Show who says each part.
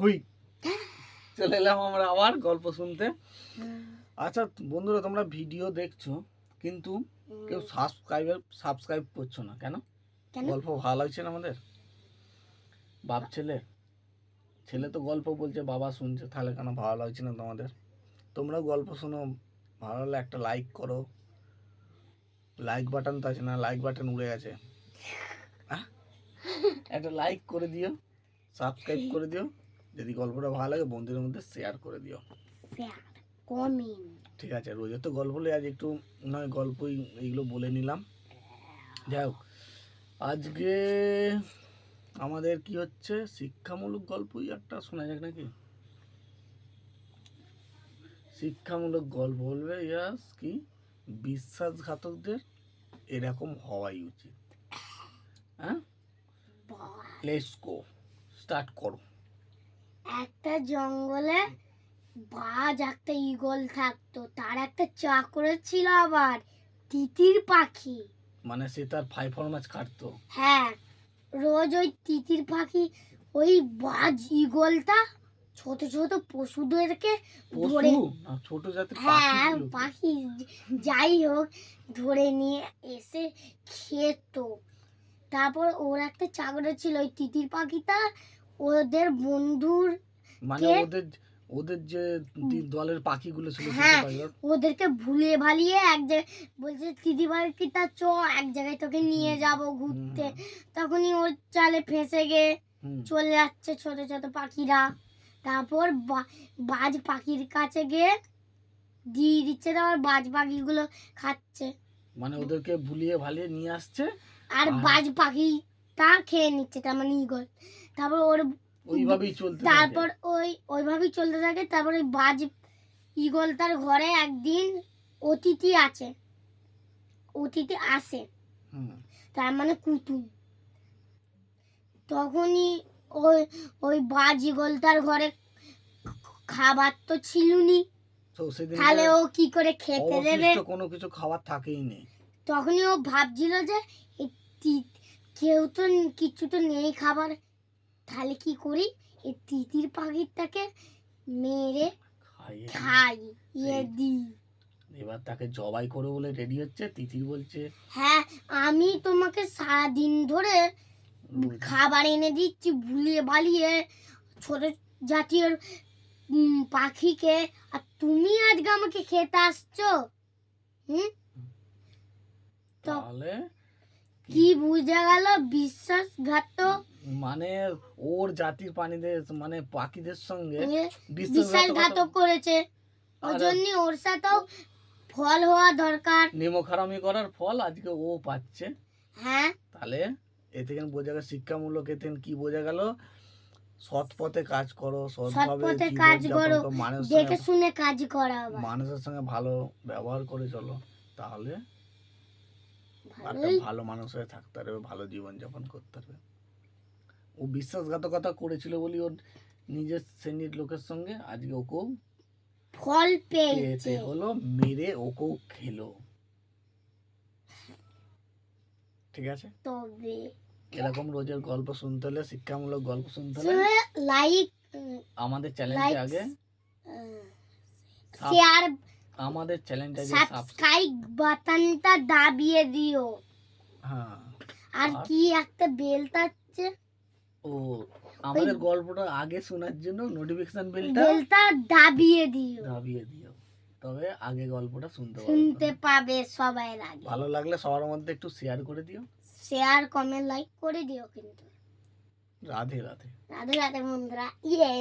Speaker 1: হুই চলে এলাম আমরা আবার গল্প শুনতে। আচ্ছা বন্ধুরা, তোমরা ভিডিও দেখছো কিন্তু কেউ সাবস্ক্রাইব করছো না কেন? গল্প ভালো লাগছে না আমাদের? বাপ ছেলে তো গল্প বলছে, বাবা শুনছে, তাহলে কেন ভালো লাগছে না তোমাদের? তোমরাও গল্প শোনো, ভালো লাগলে একটা লাইক করো। লাইক বাটন তো আছে না, লাইক বাটন উড়ে গেছে। একটা লাইক করে দিও, সাবস্ক্রাইব করে দিও, যদি গল্পটা ভালো লাগে বন্ধুদের মধ্যে শেয়ার করে দিও। ঠিক আছে, রোজের তো গল্প বলে আজ একটু নয় গল্পই এইগুলো বলে নিলাম। যাই হোক, আজকে আমাদের কি হচ্ছে, শিক্ষামূলক গল্পই একটা শোনা যাক নাকি? শিক্ষামূলক গল্প বলবে, ইয়াস কি বিশ্বাসঘাতকদের এরকম হওয়াই উচিত। হ্যাঁ, লেটস গো, স্টার্ট করো।
Speaker 2: একটা জঙ্গলে বাজ একটা ঈগল থাকতো, তার একটা চাকর ছিল আবার তিতির পাখি।
Speaker 1: মানে সে তার পারফরম্যান্স কাটতো।
Speaker 2: হ্যাঁ, রোজ ওই তিতির পাখি ওই বাজ ঈগলটা ছোট ছোট পশুদেরকে ধরে,
Speaker 1: ছোট জাতের
Speaker 2: পাখি যাই হোক ধরে নিয়ে এসে খেত। তারপর ওর একটা চাকর ছিল, ওই তিতির পাখিটা ওদের বন্ধুর
Speaker 1: মানে ওদের যে দলের পাখিগুলো ছিল,
Speaker 2: ওদেরকে ভুলিয়ে ভালিয়ে এক জায়গায় বলছে তিতির পাখিটা চ এক জায়গায় তোকে নিয়ে যাব ঘুরতে। তখনই ওর চালে ফেঁসে গিয়ে চলে যাচ্ছে ছোট ছোট পাখিরা। তারপর বাজ পাখির কাছে গিয়ে দিয়ে দিচ্ছে, তারপর বাজ পাখিগুলো খাচ্ছে।
Speaker 1: মানে ওদেরকে ভুলিয়ে ভালিয়ে নিয়ে আসছে
Speaker 2: আর বাজ পাখিটা খেয়ে নিচ্ছে, তার মানে ঈগল। তারপর ওর ওইভাবেই চলতে থাকে। তারপর ওই বাজ ঈগল তার ঘরে একদিন অতিথি আসে, তার মানে কুটুম। তখনই ওই বাজ ঈগল তার ঘরে খাবার তো ছিলনি, তাহলে ও কি করে খেতে দেবে?
Speaker 1: কোনো কিছু খাবার থাকেই নেই।
Speaker 2: তখনই ও ভাবছিল যে কেউ তো কিছু তো নেই খাবার, তাহলে কি করি, এই তিতির পাখিটাকে মেরে খাইয়ে দিই।
Speaker 1: এবার তাকে জবাই করে বলে রেডি হচ্ছে। তিতির বলছে,
Speaker 2: হ্যাঁ, আমি তোমাকে সারাদিন ধরে খাবার এনে দিচ্ছি ভুলিয়ে ভালিয়ে ছোট জাতীয় পাখিকে, আর তুমি আজকে আমাকে খেতে আসছো।
Speaker 1: তাহলে
Speaker 2: কি বুঝে গেল? বিশ্বাসঘাতক।
Speaker 1: মানে ওর জাতির প্রাণীদের মানে পাখিদের সঙ্গে
Speaker 2: বিশ্বাসঘাতক করেছে, ওই জন্য ওর সাথেও ফল হওয়া দরকার।
Speaker 1: নেমখারামি করার ফল আজকে ও পাচ্ছে।
Speaker 2: হ্যাঁ,
Speaker 1: তাহলে এ থেকে বোঝা গেল শিক্ষামূলক, এতে কি বোঝা গেল? সৎ পথে কাজ করো, সৎভাবে কাজ করো,
Speaker 2: দেখে শুনে কাজ করো,
Speaker 1: মানুষের সঙ্গে ভালো ব্যবহার করে চলো, তাহলে একটা ভালো মানুষ হয়ে থাকতে পারবে, ভালো জীবন যাপন করতে পারবে। ও বিশ্বাসঘাতকতা করেছিল বলি ওর নিজের শ্রেণীর লোকের সঙ্গে আজকে ওকেও
Speaker 2: ফল পেতে
Speaker 1: হলো, মেরে ওকেও খেলো। ঠিক আছে,
Speaker 2: তবে
Speaker 1: এরকম রোজের গল্প শুনতে হলে, শিক্ষামূলক গল্প শুনতে হলে
Speaker 2: লাইক,
Speaker 1: আমাদের চ্যানেলটি আগে
Speaker 2: শেয়ার,
Speaker 1: আমাদের চ্যানেলটা
Speaker 2: সাবস্ক্রাইব বাটনটা দাবিয়ে দিও।
Speaker 1: হ্যাঁ,
Speaker 2: আর কি একটা বেল আছে,
Speaker 1: ও আমাদের গল্পটা আগে শোনার জন্য নোটিফিকেশন বেলটা
Speaker 2: দাবিয়ে দিও,
Speaker 1: তবে আগে গল্পটা
Speaker 2: শুনতে পাবে সবাই আগে।
Speaker 1: ভালো লাগলে সবার মধ্যে একটু শেয়ার করে দিও,
Speaker 2: শেয়ার কমেন্ট লাইক করে দিও কিন্তু।
Speaker 1: রাধে রাধে
Speaker 2: রাধে রাধে বন্ধুরা, ইয়ে।